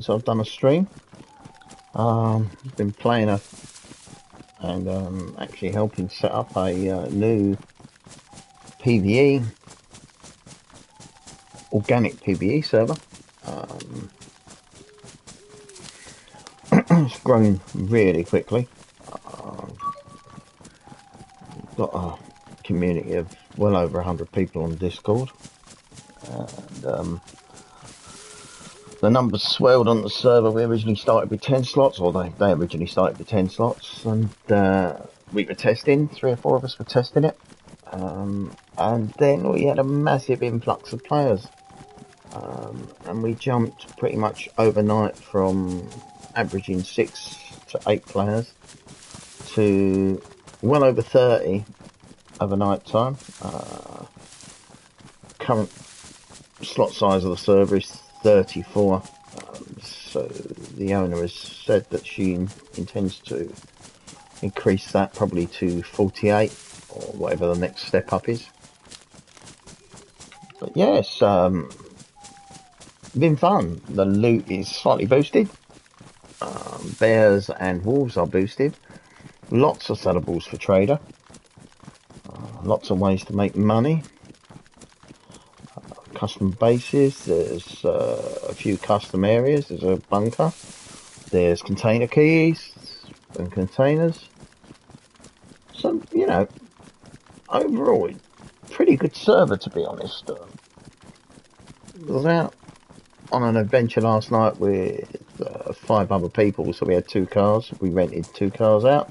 So I've done a stream. Been playing and actually helping set up a new PvE, organic PvE server. It's grown really quickly. Got a community of well over 100 people on Discord. And the numbers swelled on the server. We originally started with 10 slots, or they originally started with 10 slots, and we were testing, 3 or 4 of us were testing it. And then we had a massive influx of players. And we jumped pretty much overnight from averaging 6 to 8 players to well over 30 overnight time. Current slot size of the server is 34. So the owner has said that she intends to increase that probably to 48 or whatever the next step up is. But yes, been fun. The loot is slightly boosted. Bears and wolves are boosted. Lots of sellables for trader. Lots of ways to make money. Custom bases. There's a few custom areas. There's a bunker. There's container keys and containers. So, you know, overall, pretty good server, to be honest. I was out on an adventure last night with 5 other people, so we had 2 cars. We rented 2 cars out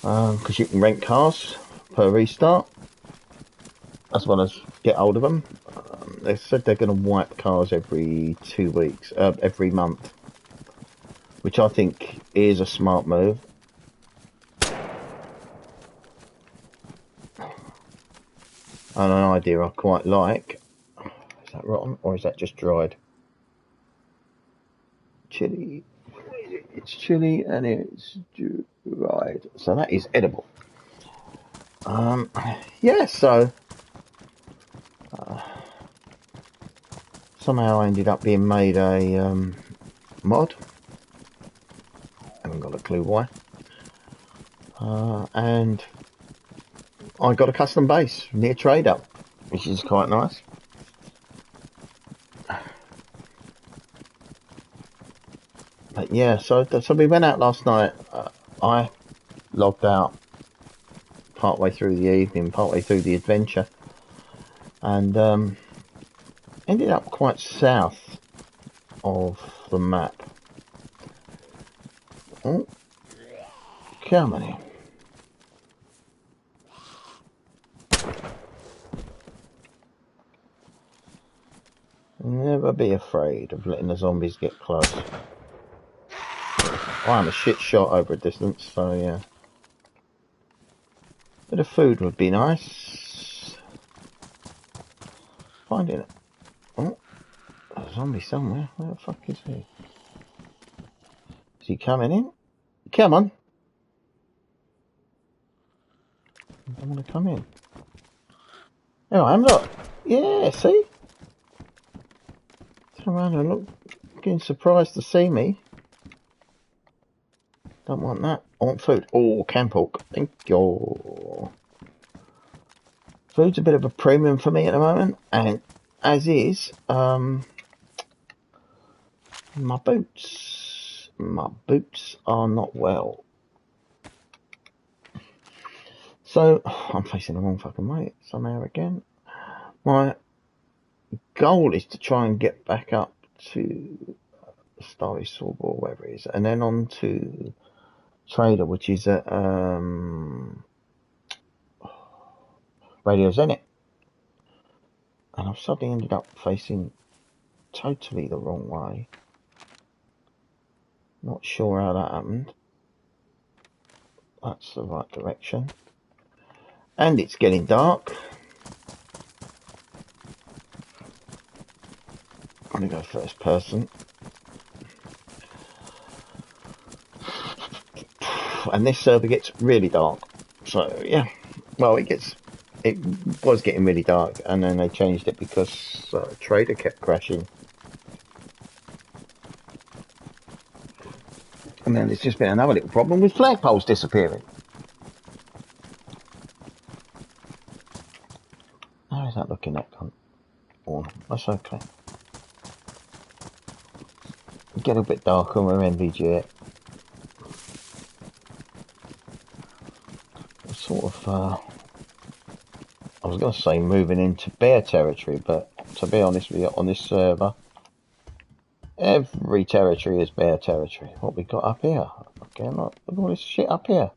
because you can rent cars per restart, as well as get hold of them. They said they're going to wipe cars every 2 weeks, every month, which I think is a smart move. And an idea I quite like. Is that rotten or is that just dried? Chili. It's chili and it's dried. So that is edible. Yeah, so somehow I ended up being made a mod. Haven't got a clue why. And I got a custom base near Trader, which is quite nice. But yeah, so we went out last night. I logged out partway through the evening, partway through the adventure, and ended up quite south of the map. Oh, come on in. Never be afraid of letting the zombies get close. I'm a shit shot over a distance, so yeah. Bit of food would be nice. Finding it. Oh, a zombie somewhere. Where the fuck is he? Is he coming in? Come on. I don't want to come in. There I am, look. Yeah, see? Turn around and look. Getting surprised to see me. Don't want that. I want food. Oh, canned pork. Thank you. Food's a bit of a premium for me at the moment, and as is, my boots. My boots are not well. So, I'm facing the wrong fucking way somehow again. My goal is to try and get back up to Starry Sword or wherever it is, and then on to Trader, which is at Radio Zenit. And I've suddenly ended up facing totally the wrong way. Not sure how that happened. That's the right direction. And it's getting dark. I'm going to go first person. And this server gets really dark. So, yeah. Well, it was getting really dark, and then they changed it because Trader kept crashing. And then there's just been another little problem with flagpoles disappearing. How is that looking at? Oh, that's okay. Get a bit darker with NVG it. Sort of, I was going to say moving into bear territory, but to be honest with you, on this server, every territory is bear territory. What we got up here? Okay, look at all this shit up here.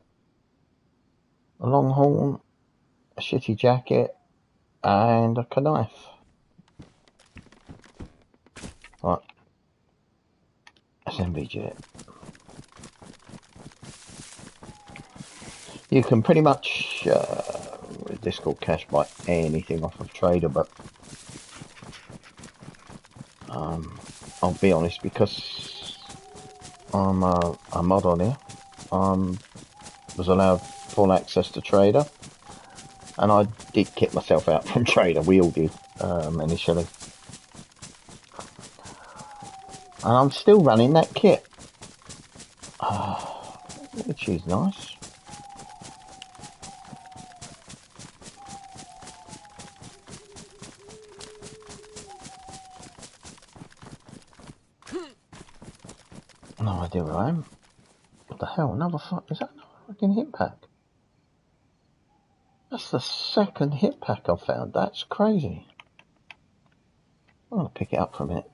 A longhorn, a shitty jacket, and a knife. Right. That's NVG it. You can pretty much, with Discord cache, buy anything off of Trader, but I'll be honest, because I'm a mod on here, was allowed full access to Trader, and I did kick myself out from Trader. We all did, initially. And I'm still running that kit, which is nice. No idea where I am. What the hell? Another fuck? Is that another fucking hit pack? That's the second hit pack I've found. That's crazy. I'm gonna pick it up for a minute.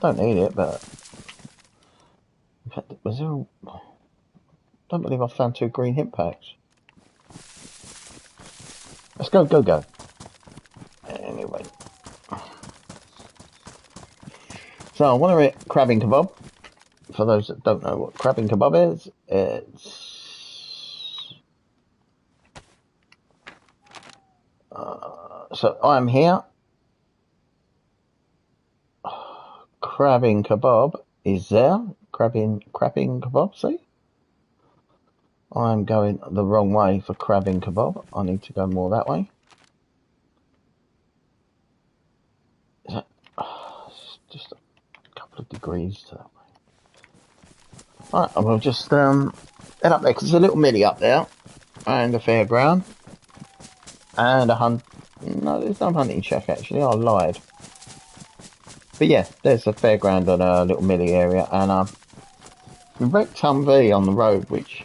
Don't need it, but in fact, was there? Don't believe I found 2 green hit packs. Let's go, go, go. Anyway, so I want to eat crabbing kebab. For those that don't know what crabbing kebab is, it's so I'm here. Crabbing kebab is there. Crabbing kebab. See, I'm going the wrong way for crabbing kebab. I need to go more that way. Is that, it's just a couple of degrees to that way. Right, and we'll just head up there, because there's a little millie up there, and a fairground, and a hunt. No, there's no hunting shack actually. I lied. But yeah, there's a fairground and a little millie area, and a wrecked Humvee on the road, which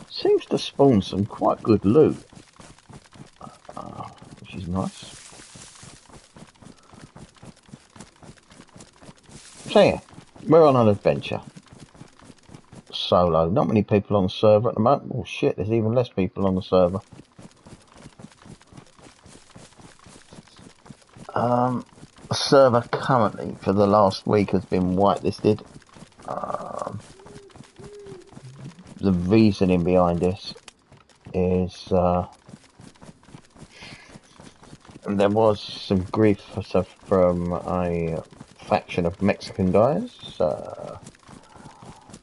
seems to spawn some quite good loot, which is nice. So yeah, we're on an adventure. Solo. Not many people on the server at the moment. Oh shit, there's even less people on the server. The server currently for the last week has been whitelisted. The reasoning behind this is there was some grief from a faction of Mexican guys.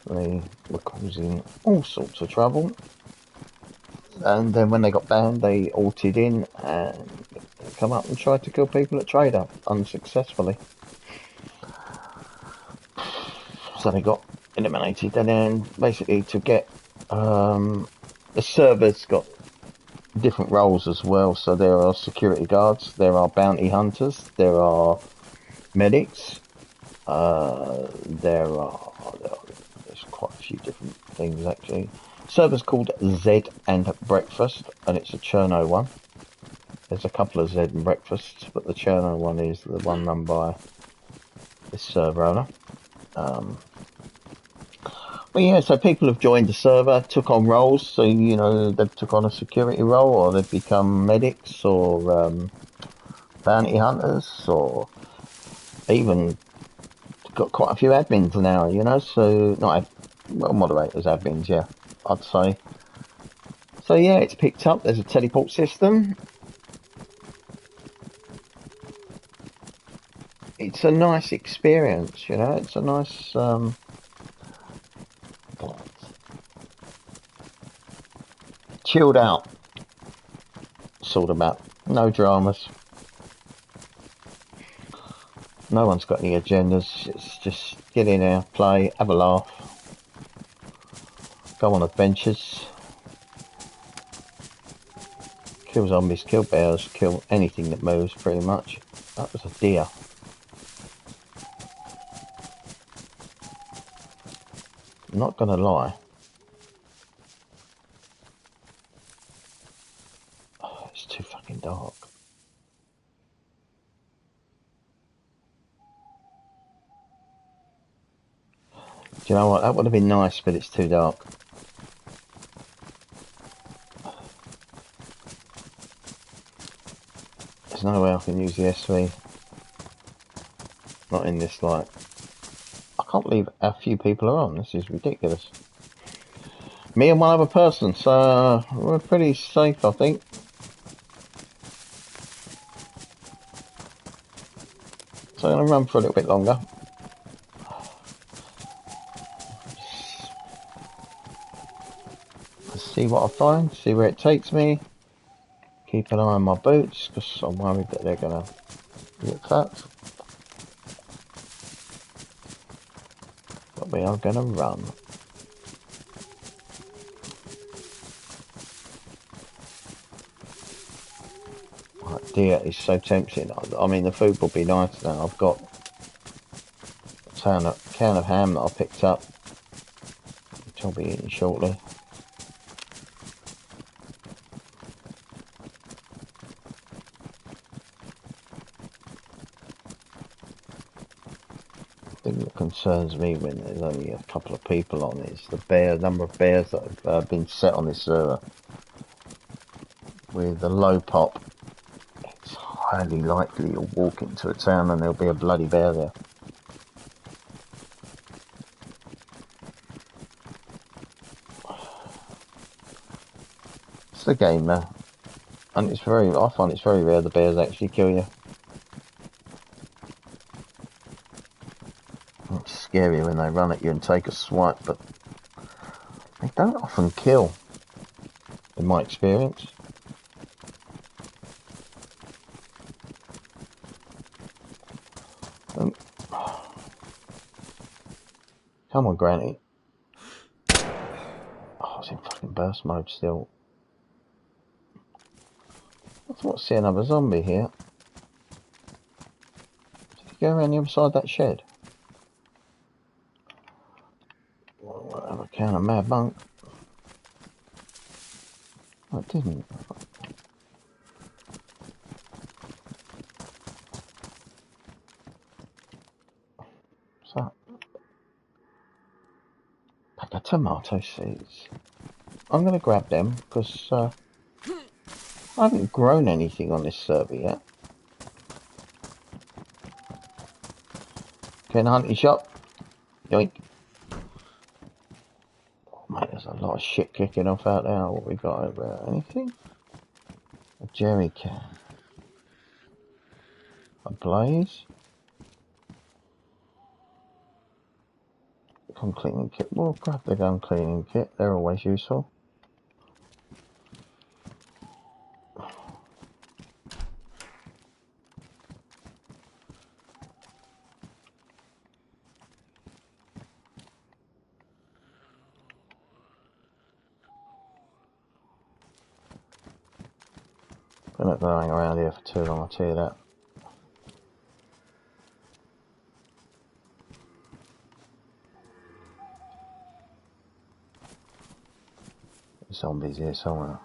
They were causing all sorts of trouble, and then when they got banned, they altered in and come up and tried to kill people at Trader unsuccessfully. So they got eliminated, and then basically to get the server's got different roles as well. So there are security guards, there are bounty hunters, there are medics, there's quite a few different things actually. Server's called Z and Breakfast, and it's a Cherno one. There's a couple of Z and Breakfasts, but the Cherno one is the one run by this server owner. But yeah, so people have joined the server, took on roles, so you know, they've took on a security role, or they've become medics, or bounty hunters, or even got quite a few admins now, you know, so not well, moderators, admins, yeah, I'd say. So yeah, it's picked up. There's a teleport system. It's a nice experience, you know. It's a nice chilled out sort of map. No dramas. No one's got any agendas. It's just get in there, play, have a laugh. Go on adventures. Kill zombies, kill bears, kill anything that moves pretty much. That was a deer. I'm not gonna lie. Oh, it's too fucking dark. Do you know what? That would have been nice, but it's too dark. There's no way I can use the SV. Not in this light. I can't believe how few people are on. This is ridiculous. Me and one other person, so we're pretty safe, I think. So I'm going to run for a little bit longer. See what I find, see where it takes me. Keep an eye on my boots, because I'm worried that they're going to get cut. But we are going to run. That deer is so tempting. I mean, the food will be nice now. I've got a can of ham that I picked up, which I'll be eating shortly. The thing that concerns me when there's only a couple of people on is the number of bears that have been set on this server. With the low pop, it's highly likely you'll walk into a town and there'll be a bloody bear there. It's the game now, and I find it's very rare the bears actually kill you. It's scary when they run at you and take a swipe, but they don't often kill, in my experience. Come on, Granny. Oh, I was in fucking burst mode still. I thought I see another zombie here. Did he go around the other side of that shed? Well, have a can of Mad Monk. Oh, it didn't. What's that? Pack of tomato seeds. I'm going to grab them because I haven't grown anything on this server yet. Okay, hunting shop. Yoink. Oh, mate, there's a lot of shit kicking off out there. What we got over there? Anything? A jerry can. A blaze. Gun cleaning kit. We'll grab the gun cleaning kit. They're always useful. We're not going around here for too long, I'll tell you that. Zombies here somewhere.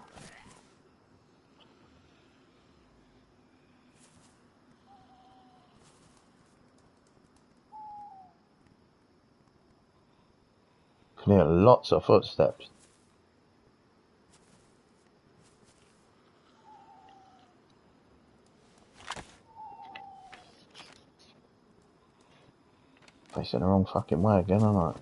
Can hear lots of footsteps. Facing the wrong fucking way again, aren't I?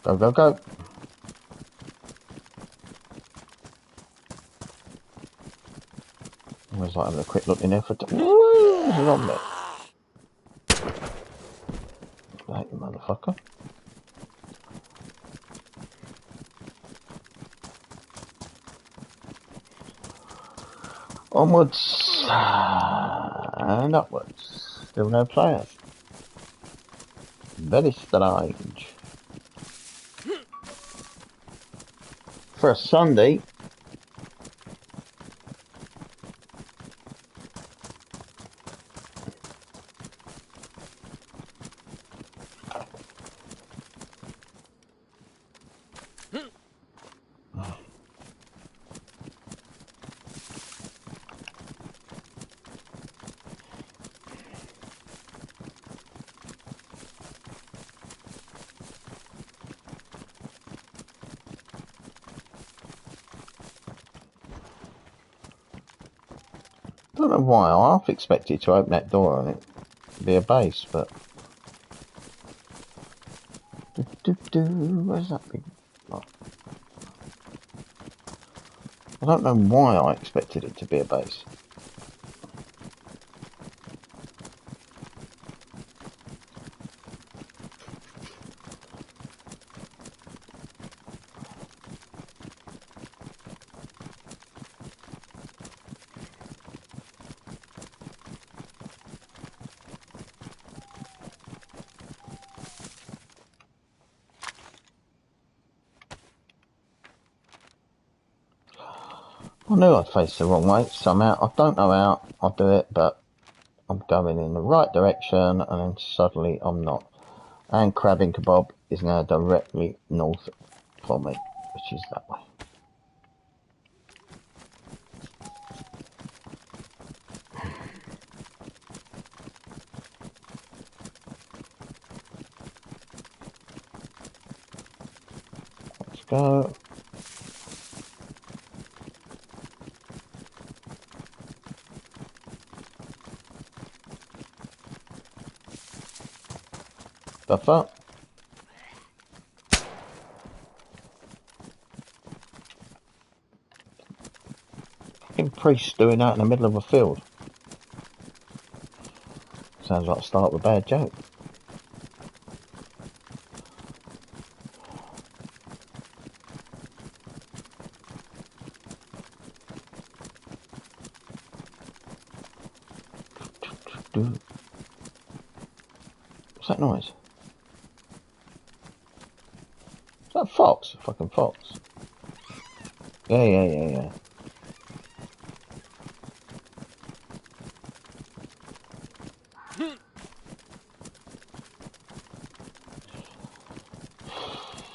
Go, go, go. I was like having a quick look in there for... Woo! There's a zombie. That you motherfucker. Onwards. And upwards. Still no players. Very strange. For a Sunday. Don't know why. I half expected to open that door and it be a base, but where's that big? I don't know why I expected it to be a base. I knew I'd face the wrong way somehow. I don't know how I'll do it, but I'm going in the right direction, and then suddenly I'm not. And Crabbing Kebab is now directly north from me, which is that way. Let's go. Buffer. Fucking priest doing that in the middle of a field. Sounds like the start of a bad joke. What's that noise? Is that a fox? A fucking fox. Yeah.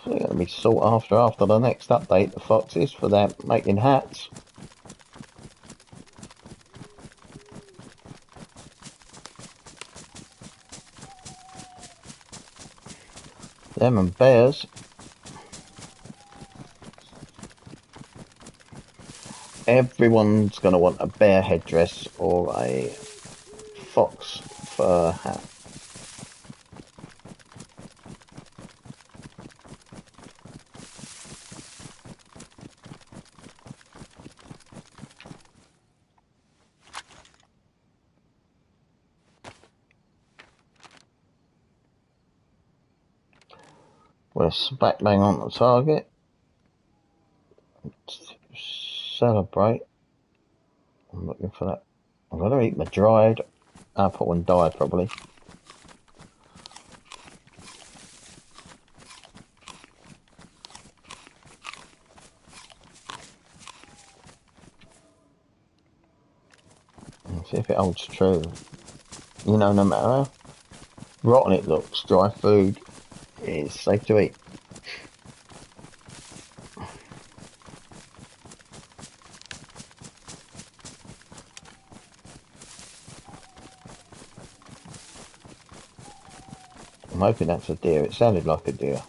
They're going to be sought after the next update, the foxes, for their making hats. Them and bears. Everyone's going to want a bear headdress or a fox fur hat. We're smack bang on the target. Celebrate. I'm looking for that. I'm going to eat my dried apple and die probably. Let's see if it holds true. You know, no matter how rotten it looks, dry food is safe to eat. I'm hoping that's a deer. It sounded like a deer.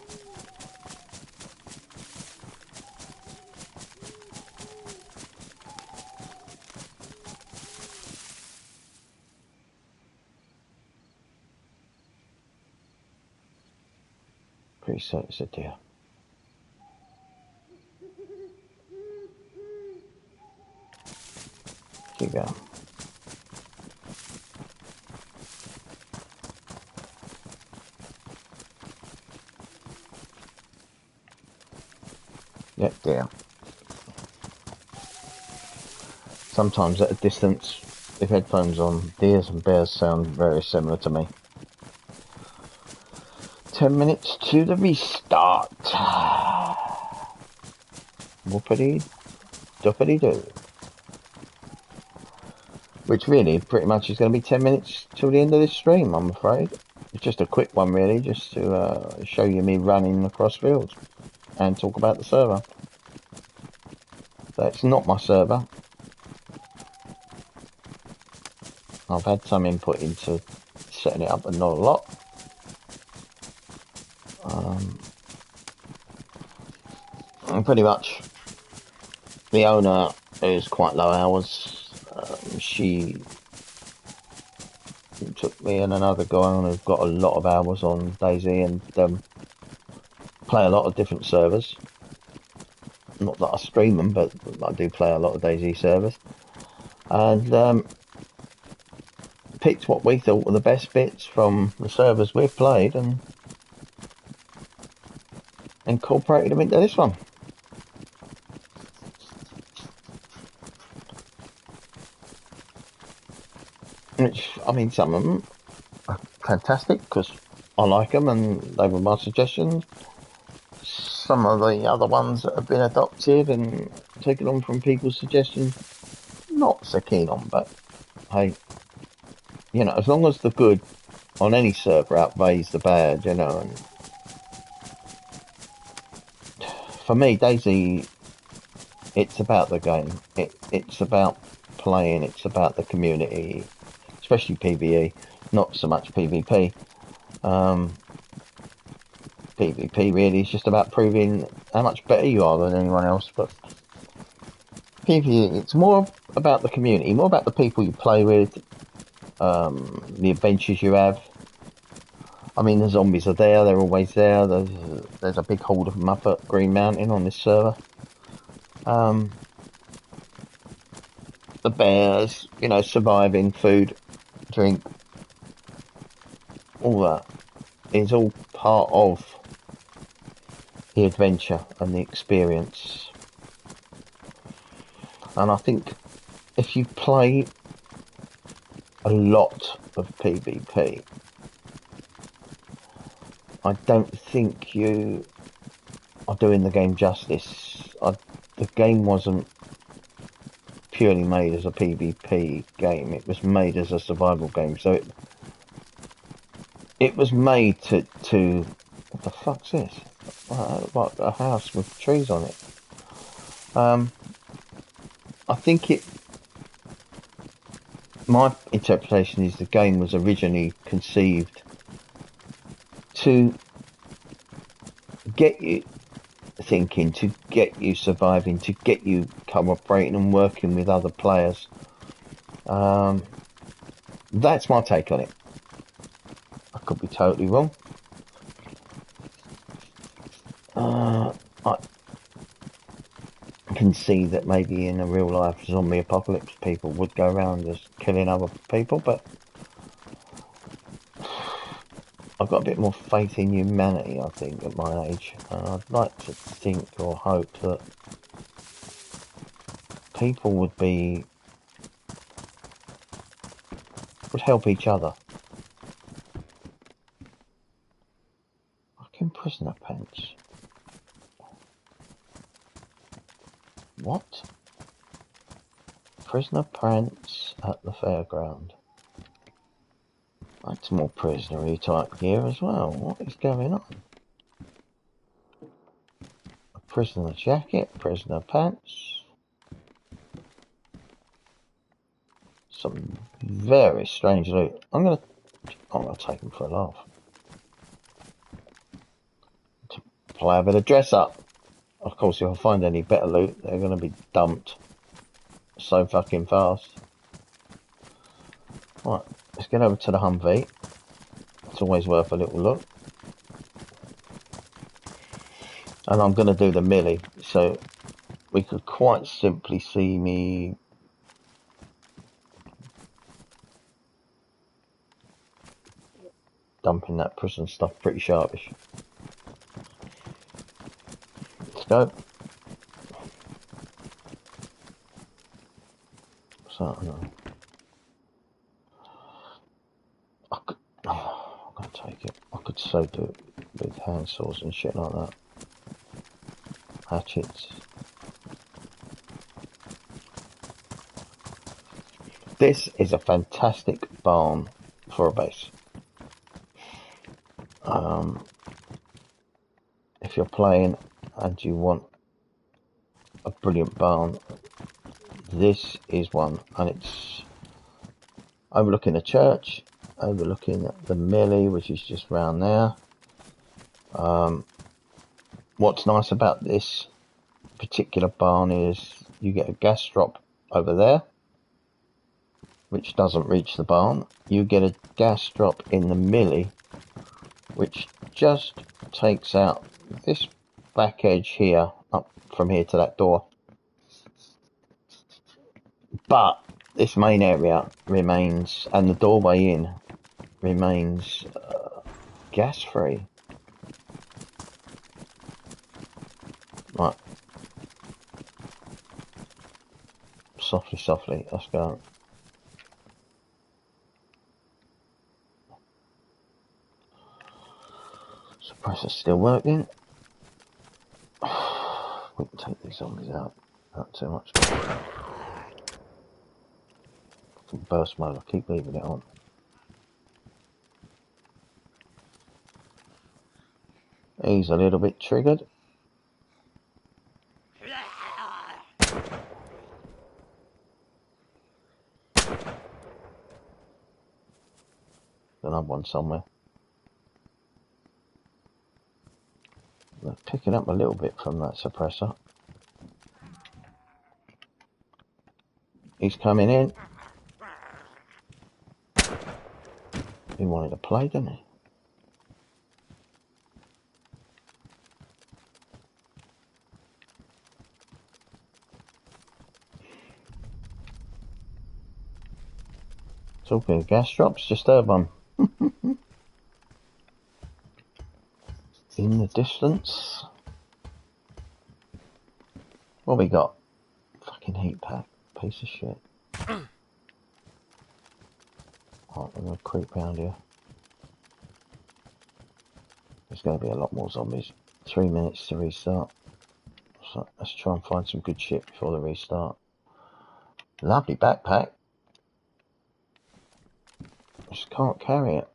Pretty certain it's a deer. Keep going. Yep, deer. Sometimes at a distance with headphones on, deers and bears sound very similar to me. 10 minutes to the restart. Whoopity doopity doo. Which really pretty much is going to be 10 minutes till the end of this stream, I'm afraid. It's just a quick one really, just to show you me running across fields and talk about the server. That's not my server. I've had some input into setting it up, but not a lot. And pretty much the owner is quite low hours. She took me and another guy on who've got a lot of hours on DayZ and play a lot of different servers. Not that I stream them, but I do play a lot of DayZ servers. And picked what we thought were the best bits from the servers we've played and incorporated them into this one. Which, I mean, some of them are fantastic because I like them and they were my suggestions. Some of the other ones that have been adopted and taken on from people's suggestions, not so keen on, but hey, you know, as long as the good on any server outweighs the bad, you know, and for me, DayZ, it's about the game. It's about playing, it's about the community, especially PvE, not so much PvP. PvP really is just about proving how much better you are than anyone else, but PvE, it's more about the community, more about the people you play with, the adventures you have. I mean, the zombies are there, they're always there. There's a big horde of them up at Green Mountain on this server. The bears, you know, surviving, food, drink, all that is all part of the adventure and the experience. And I think if you play a lot of PvP, I don't think you are doing the game justice. The game wasn't purely made as a PvP game, it was made as a survival game, so it was made to what the fuck's this? Like a house with trees on it. I think my interpretation is the game was originally conceived to get you thinking, to get you surviving, to get you cooperating and working with other players. That's my take on it. I could be totally wrong. I can see that maybe in a real life zombie apocalypse people would go around just killing other people, but I've got a bit more faith in humanity, I think, at my age, and I'd like to think or hope that people would help each other. Fucking prisoner pants. What? Prisoner pants at the fairground. That's more prisoner-y type gear as well. What is going on? A prisoner jacket, prisoner pants. Some very strange loot. I'm gonna take them for a laugh. To play a bit of dress up. Of course, if I find any better loot, they're gonna be dumped so fucking fast. Right, let's get over to the Humvee. It's always worth a little look. And I'm going to do the melee, so we could quite simply see me dumping that prison stuff pretty sharpish. Let's go. So, no. so do with hand saws and shit like that. Hatchets. This is a fantastic barn for a base. If you're playing and you want a brilliant barn, this is one, and it's overlooking a church, overlooking the Millie, which is just round there. What's nice about this particular barn is you get a gas drop over there, which doesn't reach the barn. You get a gas drop in the Millie, which just takes out this back edge here, up from here to that door. But this main area remains, and the doorway in remains gas free. Right. Softly, softly, let's go. Suppressor's still working. We can take these zombies out. Not too much. Burst mode, I keep leaving it on. He's a little bit triggered. Another one somewhere. They're picking up a little bit from that suppressor. He's coming in. He wanted to play, didn't he? Talking of gas drops, just heard one. In the distance. What we got? Fucking heat pack. Piece of shit. Alright, we're going to creep round here. There's going to be a lot more zombies. 3 minutes to restart. So let's try and find some good shit before the restart. Lovely backpack. Just can't carry it.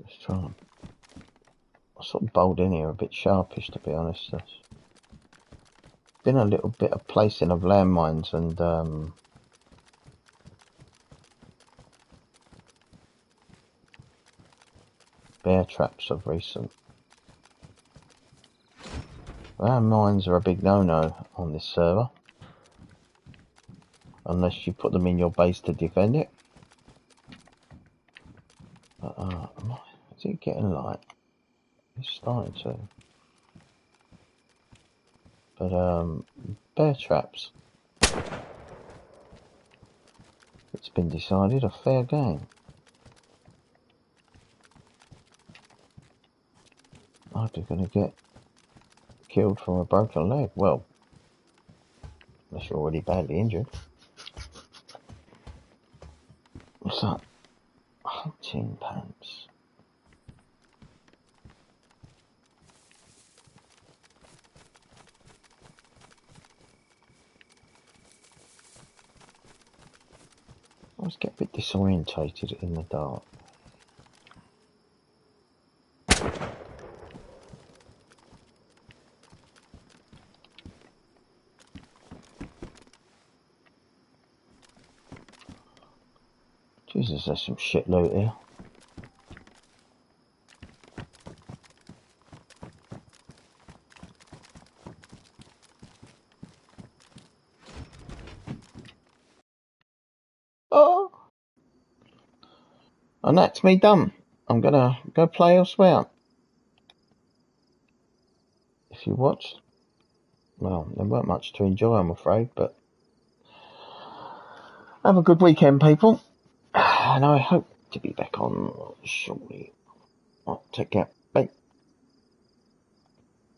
Just try and... I sort of bowled in here a bit sharpish, to be honest. There's been a little bit of placing of landmines and bear traps of recent. Landmines are a big no-no on this server, unless you put them in your base to defend it. But, is it getting light? It's starting to. But bear traps, it's been decided a fair game. I'd be going to get killed from a broken leg. Well, unless you're already badly injured. What's that? Hunting pants. I always get a bit disorientated in the dark. Jesus, there's some shit loot here. Oh! And that's me done. I'm gonna go play elsewhere. If you watched, well, there weren't much to enjoy, I'm afraid, but have a good weekend, people. And I hope to be back on shortly. Right, take care.